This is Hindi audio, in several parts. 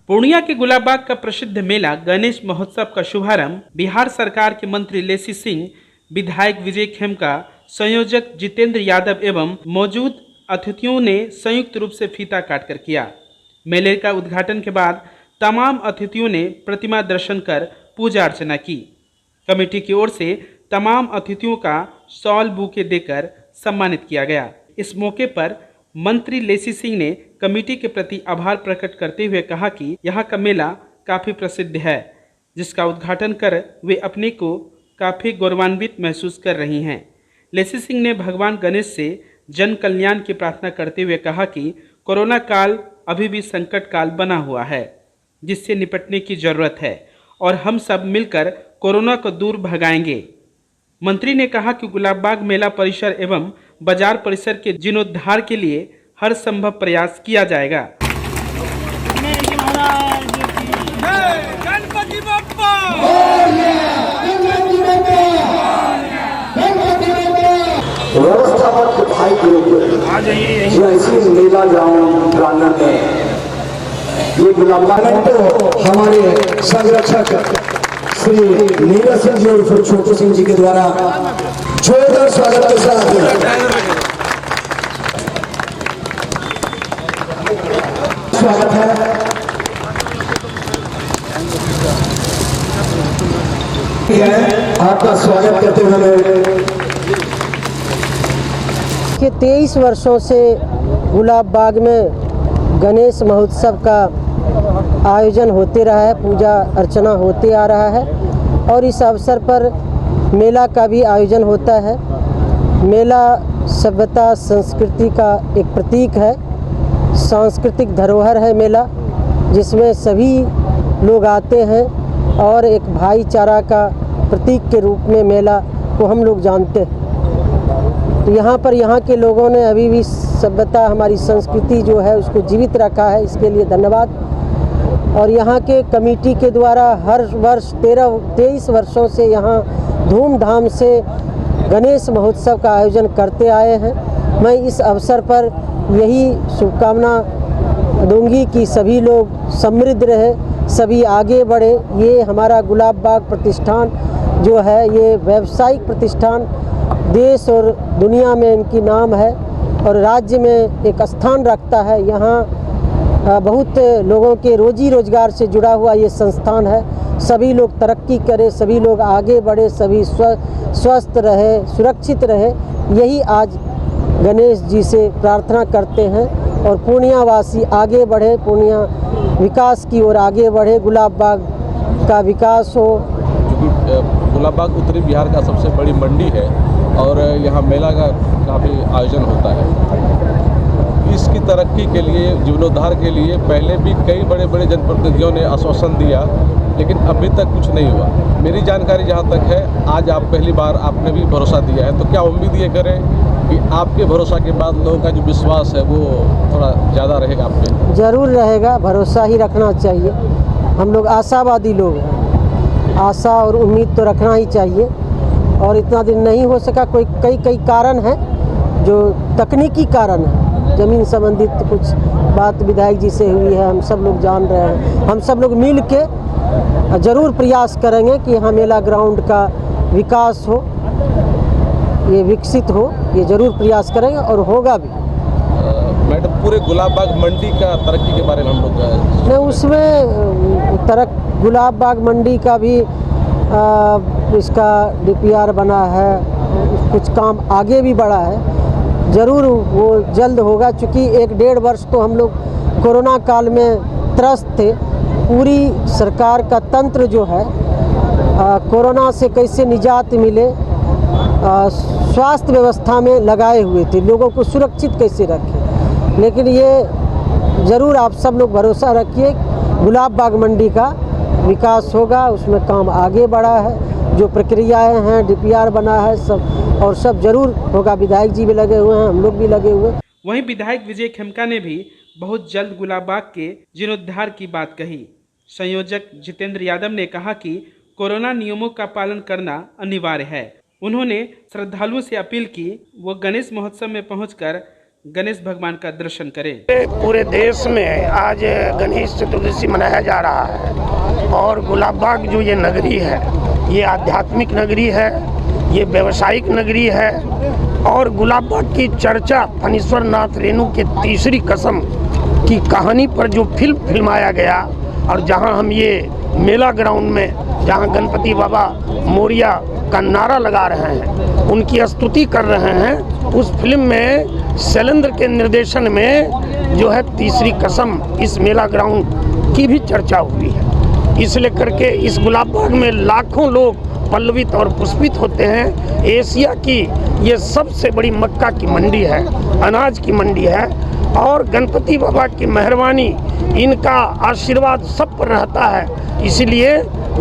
पूर्णिया के गुलाबबाग का प्रसिद्ध मेला गणेश महोत्सव का शुभारंभ बिहार सरकार के मंत्री लेसी सिंह, विधायक विजय खेमका, संयोजक जितेंद्र यादव एवं मौजूद अतिथियों ने संयुक्त रूप से फीता काटकर किया। मेले का उद्घाटन के बाद तमाम अतिथियों ने प्रतिमा दर्शन कर पूजा अर्चना की। कमेटी की ओर से तमाम अतिथियों का शॉल बुके देकर सम्मानित किया गया। इस मौके पर मंत्री लेसी सिंह ने कमेटी के प्रति आभार प्रकट करते हुए कहा कि यहाँ का मेला काफ़ी प्रसिद्ध है, जिसका उद्घाटन कर वे अपने को काफ़ी गौरवान्वित महसूस कर रही हैं। लेसी सिंह ने भगवान गणेश से जन कल्याण की प्रार्थना करते हुए कहा कि कोरोना काल अभी भी संकट काल बना हुआ है, जिससे निपटने की जरूरत है और हम सब मिलकर कोरोना को दूर भगाएंगे। मंत्री ने कहा कि गुलाबबाग मेला परिसर एवं बाजार परिसर के जीर्णोद्धार के लिए हर संभव प्रयास किया जाएगा। मेला ग्राउंड प्रांगण में ये गुलाबबाग हमारे संरक्षक श्री नीरज सिंह जी और फिर छोटू सिंह जी के द्वारा जोरदार स्वागत के साथ स्वागत है। आपका स्वागत करते हुए कि 23 वर्षों से गुलाबबाग में गणेश महोत्सव का आयोजन होते रहा है, पूजा अर्चना होते आ रहा है और इस अवसर पर मेला का भी आयोजन होता है। मेला सभ्यता संस्कृति का एक प्रतीक है, सांस्कृतिक धरोहर है मेला, जिसमें सभी लोग आते हैं और एक भाईचारा का प्रतीक के रूप में मेला को हम लोग जानते हैं। तो यहाँ पर यहाँ के लोगों ने अभी भी सभ्यता, हमारी संस्कृति जो है उसको जीवित रखा है, इसके लिए धन्यवाद। और यहाँ के कमेटी के द्वारा हर वर्ष 23 वर्षों से यहाँ धूमधाम से गणेश महोत्सव का आयोजन करते आए हैं। मैं इस अवसर पर यही शुभकामना दूंगी कि सभी लोग समृद्ध रहे, सभी आगे बढ़े। ये हमारा गुलाबबाग प्रतिष्ठान जो है ये व्यावसायिक प्रतिष्ठान देश और दुनिया में इनकी नाम है और राज्य में एक स्थान रखता है। यहाँ बहुत लोगों के रोजी रोजगार से जुड़ा हुआ ये संस्थान है। सभी लोग तरक्की करें, सभी लोग आगे बढ़े, सभी स्वस्थ रहे, सुरक्षित रहे, यही आज गणेश जी से प्रार्थना करते हैं और पूर्णिया वासी आगे बढ़े, पूर्णिया विकास की ओर आगे बढ़े, गुलाबबाग का विकास हो। क्योंकि गुलाबबाग उत्तरी बिहार का सबसे बड़ी मंडी है और यहाँ मेला का काफ़ी आयोजन होता है। इसकी तरक्की के लिए, जीर्णोद्धार के लिए पहले भी कई बड़े बड़े जनप्रतिनिधियों ने आश्वासन दिया, लेकिन अभी तक कुछ नहीं हुआ। मेरी जानकारी जहाँ तक है, आज आप पहली बार आपने भी भरोसा दिया है, तो क्या उम्मीद ये करें कि आपके भरोसा के बाद लोगों का जो विश्वास है वो थोड़ा ज़्यादा रहेगा आप पे? जरूर रहेगा, भरोसा ही रखना चाहिए। हम लोग आशावादी लोग हैं, आशा और उम्मीद तो रखना ही चाहिए। और इतना दिन नहीं हो सका, कोई कई कारण हैं जो तकनीकी कारण है, ज़मीन संबंधित कुछ बात विधायक जी से हुई है, हम सब लोग जान रहे हैं। हम सब लोग मिल के ज़रूर प्रयास करेंगे कि यहाँ मेला ग्राउंड का विकास हो, ये विकसित हो, ये ज़रूर प्रयास करेंगे और होगा भी। मैडम, पूरे गुलाबबाग मंडी का तरक्की के बारे में हम लोग नहीं, उसमें गुलाबबाग मंडी का भी इसका DPR बना है, कुछ काम आगे भी बढ़ा है, ज़रूर वो जल्द होगा। चूँकि 1-1.5 वर्ष तो हम लोग कोरोना काल में त्रस्त थे। पूरी सरकार का तंत्र जो है कोरोना से कैसे निजात मिले, स्वास्थ्य व्यवस्था में लगाए हुए थे, लोगों को सुरक्षित कैसे रखें। लेकिन ये ज़रूर आप सब लोग भरोसा रखिए, गुलाबबाग मंडी का विकास होगा, उसमें काम आगे बढ़ा है, जो प्रक्रियाएं हैं, DPR बना है सब, और सब जरूर होगा। विधायक जी भी लगे हुए हैं, हम लोग भी लगे हुए। वहीं विधायक विजय खेमका ने भी बहुत जल्द गुलाबबाग के जीर्णोद्धार की बात कही। संयोजक जितेंद्र यादव ने कहा कि कोरोना नियमों का पालन करना अनिवार्य है। उन्होंने श्रद्धालुओं से अपील की वो गणेश महोत्सव में पहुंचकर गणेश भगवान का दर्शन करें। पूरे देश में आज गणेश चतुर्दशी मनाया जा रहा है और गुलाबबाग जो ये नगरी है, ये आध्यात्मिक नगरी है, ये व्यवसायिक नगरी है और गुलाबबाग की चर्चा फणीश्वर नाथ रेणु के तीसरी कसम की कहानी पर जो फिल्माया गया और जहां हम ये मेला ग्राउंड में जहां गणपति बाबा मोरिया का नारा लगा रहे हैं, उनकी स्तुति कर रहे हैं, उस फिल्म में शैलेंद्र के निर्देशन में जो है तीसरी कसम इस मेला ग्राउंड की भी चर्चा हुई है। इस लेकर के इस गुलाबबाग में लाखों लोग पल्लवित और पुष्पित होते हैं। एशिया की ये सबसे बड़ी मक्का की मंडी है, अनाज की मंडी है और गणपति बाबा की मेहरबानी, इनका आशीर्वाद सब पर रहता है, इसलिए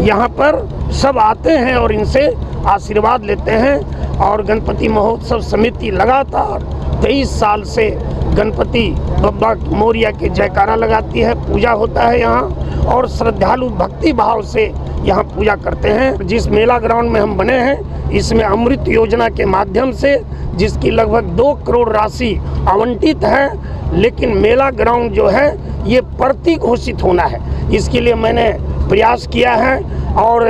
यहाँ पर सब आते हैं और इनसे आशीर्वाद लेते हैं। और गणपति महोत्सव समिति लगातार 23 साल से गणपति बाबा मोरिया के जयकारा लगाती है, पूजा होता है यहाँ और श्रद्धालु भक्ति भाव से यहाँ पूजा करते हैं। जिस मेला ग्राउंड में हम बने हैं, इसमें अमृत योजना के माध्यम से जिसकी लगभग 2 करोड़ राशि आवंटित है, लेकिन मेला ग्राउंड जो है ये प्रति घोषित होना है, इसके लिए मैंने प्रयास किया है और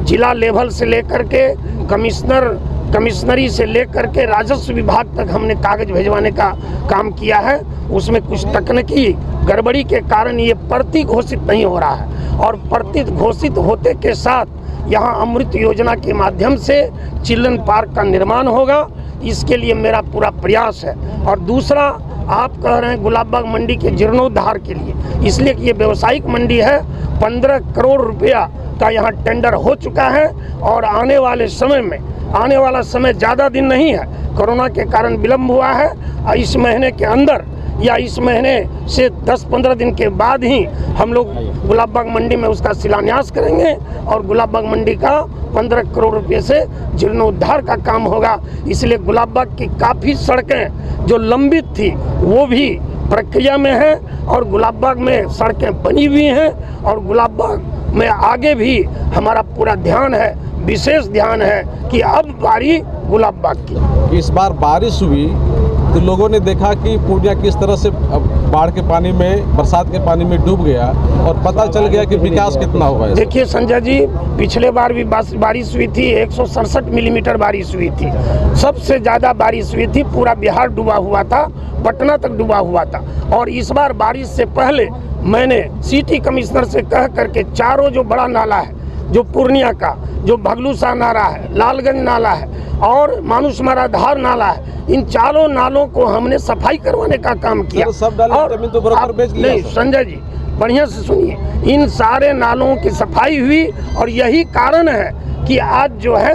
जिला लेवल से लेकर के कमिश्नरी से लेकर के राजस्व विभाग तक हमने कागज भिजवाने का काम किया है। उसमें कुछ तकनीकी गड़बड़ी के कारण ये प्रति घोषित नहीं हो रहा है और प्रति घोषित होते के साथ यहाँ अमृत योजना के माध्यम से चिल्ड्रन पार्क का निर्माण होगा, इसके लिए मेरा पूरा प्रयास है। और दूसरा, आप कह रहे हैं गुलाबबाग मंडी के जीर्णोद्धार के लिए, इसलिए कि ये व्यवसायिक मंडी है, 15 करोड़ रुपया का यहाँ टेंडर हो चुका है और आने वाला समय ज़्यादा दिन नहीं है, कोरोना के कारण विलम्ब हुआ है। इस महीने के अंदर या इस महीने से 10-15 दिन के बाद ही हम लोग गुलाबबाग मंडी में उसका शिलान्यास करेंगे और गुलाबबाग मंडी का 15 करोड़ रुपये से जीर्णोद्धार का काम होगा। इसलिए गुलाबबाग की काफ़ी सड़कें जो लंबित थी वो भी प्रक्रिया में है और गुलाबबाग में सड़कें बनी हुई हैं और गुलाबबाग में आगे भी हमारा पूरा ध्यान है, विशेष ध्यान है कि अब बारी गुलाबबाग की। इस बार बारिश हुई तो लोगों ने देखा कि पूर्णिया किस तरह से बाढ़ के पानी में, बरसात के पानी में डूब गया और पता चल गया कि विकास कितना होगा। देखिए संजय जी, पिछले बार भी बारिश हुई थी, 167 मिलीमीटर बारिश हुई थी, सबसे ज़्यादा बारिश हुई थी, पूरा बिहार डूबा हुआ था, पटना तक डूबा हुआ था। और इस बार बारिश से पहले मैंने सिटी कमिश्नर से कह करके चारों जो बड़ा नाला है, जो पूर्णिया का, जो भगलूसा नाला है, लालगंज नाला है और मानुषमारा धार नाला है, इन चारों नालों को हमने सफाई करवाने का काम किया। सब जमीन तो बराबर बेच लिया। नहीं संजय जी, बढ़िया से सुनिए, इन सारे नालों की सफाई हुई और यही कारण है कि आज जो है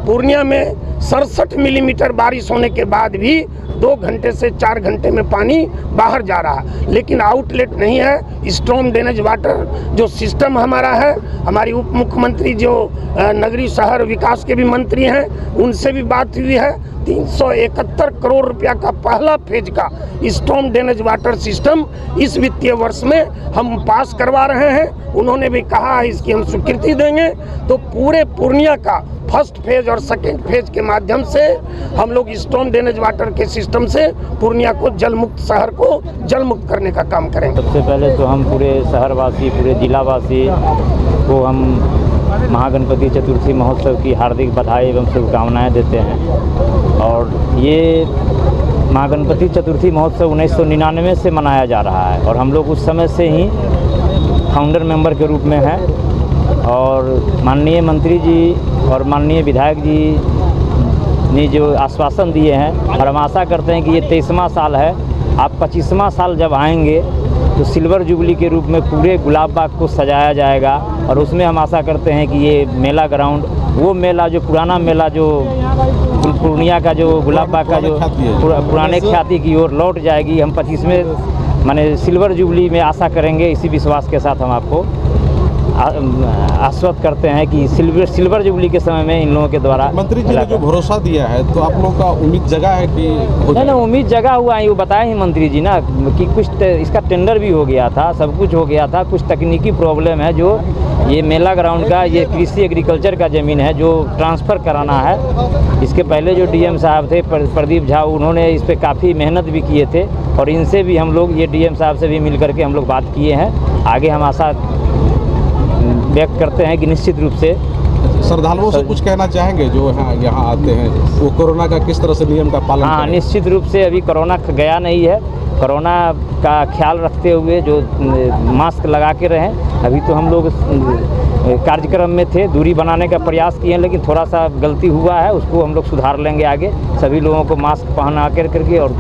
पूर्णिया में 67 मिलीमीटर बारिश होने के बाद भी 2 घंटे से 4 घंटे में पानी बाहर जा रहा है, लेकिन आउटलेट नहीं है। स्टॉर्म ड्रेनेज वाटर जो सिस्टम हमारा है, हमारी उप मुख्यमंत्री जो नगरीय शहर विकास के भी मंत्री हैं, उनसे भी बात हुई है। 371 करोड़ रुपया का पहला फेज का स्टॉर्म ड्रेनेज वाटर सिस्टम इस वित्तीय वर्ष में हम पास करवा रहे हैं। उन्होंने भी कहा है इसकी हम स्वीकृति देंगे, तो पूरे पूर्णिया का फर्स्ट फेज और सेकेंड फेज के माध्यम से हम लोग स्टॉर्म ड्रेनेज वाटर के सिस्टम से पूर्णिया को जलमुक्त शहर को जलमुक्त करने का काम करेंगे। सबसे पहले तो हम पूरे शहरवासी, पूरे जिलावासी को हम महागणपति चतुर्थी महोत्सव की हार्दिक बधाई एवं शुभकामनाएं देते हैं। और ये महागणपति चतुर्थी महोत्सव 1999 से मनाया जा रहा है और हम लोग उस समय से ही फाउंडर मेंबर के रूप में हैं और माननीय मंत्री जी और माननीय विधायक जी ने जो आश्वासन दिए हैं और हम आशा करते हैं कि ये 23वां साल है। आप 25वां साल जब आएंगे तो सिल्वर जुबली के रूप में पूरे गुलाबबाग को सजाया जाएगा और उसमें हम आशा करते हैं कि ये मेला ग्राउंड, वो मेला जो पुराना मेला जो पूर्णिया का जो गुलाबबाग का जो पुराने ख्याति की ओर लौट जाएगी। हम 25वें माने सिल्वर जुबली में आशा करेंगे, इसी विश्वास के साथ हम आपको आश्वस्त करते हैं कि सिल्वर जुबली के समय में इन लोगों के द्वारा मंत्री जी ने जो भरोसा दिया है तो आप लोगों का उम्मीद जगा है कि हो नहीं, जाएगा? उम्मीद जगा हुआ है। वो बताए ही मंत्री जी ना कि कुछ इसका टेंडर भी हो गया था, सब कुछ हो गया था। कुछ तकनीकी प्रॉब्लम है जो ये मेला ग्राउंड का, ये कृषि एग्रीकल्चर का ज़मीन है जो ट्रांसफ़र कराना है। इसके पहले जो डीएम साहब थे प्रदीप झा, उन्होंने इस पर काफ़ी मेहनत भी किए थे और इनसे भी हम लोग, ये डीएम साहब से भी मिल करके हम लोग बात किए हैं। आगे हम आशा व्यक्त करते हैं कि निश्चित रूप से श्रद्धालुओं से कुछ कहना चाहेंगे जो यहाँ आते हैं, वो कोरोना का किस तरह से नियम का पालन हाँ, करें? निश्चित रूप से अभी कोरोना गया नहीं है। कोरोना का ख्याल रखते हुए जो मास्क लगा के रहें। अभी तो हम लोग कार्यक्रम में थे, दूरी बनाने का प्रयास किए हैं, लेकिन थोड़ा सा गलती हुआ है, उसको हम लोग सुधार लेंगे आगे। सभी लोगों को मास्क पहना करके और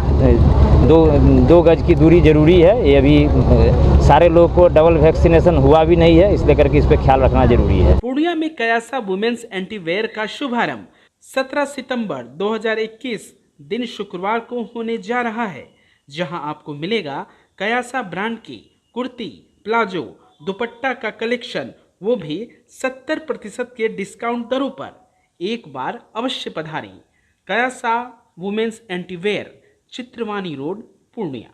दो गज की दूरी ज़रूरी है। ये अभी सारे लोगों को डबल वैक्सीनेशन हुआ भी नहीं है, इसलिए करके इस पर ख्याल रखना जरूरी है। पूर्णिया में कयासा वुमेन्स एंटीवेयर का शुभारंभ 17 सितंबर 2021 दिन शुक्रवार को होने जा रहा है, जहां आपको मिलेगा कयासा ब्रांड की कुर्ती, प्लाजो, दुपट्टा का कलेक्शन, वो भी 70% के डिस्काउंट दरों पर। एक बार अवश्य पधारें। कयासा वुमेन्स एंटीवेयर, चित्रवानी रोड, पूर्णिया।